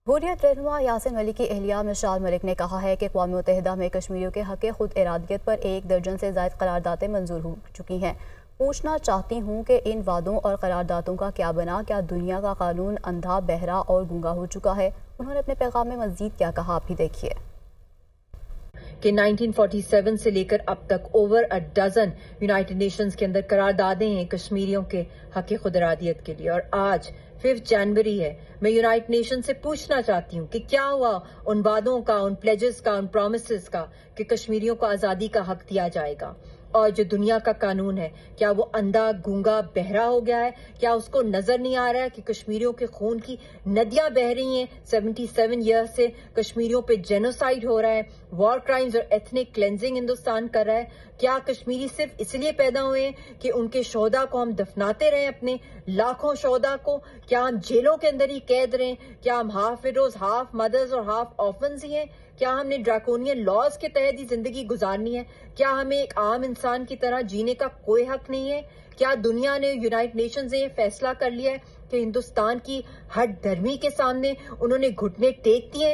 हुर्रियत रहनुमा यासिन मलिक की अहलिया मिसाल मलिक ने कहा है कि अक़वाम मुत्तहिदा में कश्मीरियों के हक़ खुद इरादियत पर 1 दर्जन से ज़ायद करारदादें मंजूर हो चुकी हैं। पूछना चाहती हूँ कि इन वादों और करारदादों का क्या बना? क्या दुनिया का कानून अंधा, बहरा और गूंगा हो चुका है? उन्होंने अपने पैगाम में मज़ीद क्या कहा, आप भी देखिए कि 1947 से लेकर अब तक over a dozen United Nations के अंदर करारदादें हैं कश्मीरियों के हक़ खुद इरादियत के लिए, और आज 5 जनवरी है। मैं यूनाइटेड नेशन से पूछना चाहती हूँ कि क्या हुआ उन वादों का, उन प्लेजेस का, उन प्रोमिसेस का कि कश्मीरियों को आज़ादी का हक दिया जाएगा। और जो दुनिया का कानून है, क्या वो अंधा, गूंगा, बहरा हो गया है? क्या उसको नजर नहीं आ रहा है कि कश्मीरियों के खून की नदियां बह रही हैं? 77 ईयर से कश्मीरियों पे जेनोसाइड हो रहा है, वॉर क्राइम्स और एथनिक क्लेंजिंग हिंदुस्तान कर रहा है। क्या कश्मीरी सिर्फ इसलिए पैदा हुए हैं कि उनके शोहदा को हम दफनाते रहें, अपने लाखों शोहदा को? क्या हम जेलों के अंदर ही कैद रहें? क्या हम हाफ विडोज, हाफ मदर्स और हाफ ऑर्फन्स ही हैं? क्या हमने ड्रैकोनियन लॉज के तहत ही जिंदगी गुजारनी है? क्या हमें एक आम इंसान की तरह जीने का कोई हक नहीं है? क्या दुनिया ने, यूनाइटेड नेशंस ने फैसला कर लिया है कि हिंदुस्तान की हर धर्मी के सामने उन्होंने घुटने टेक दिए?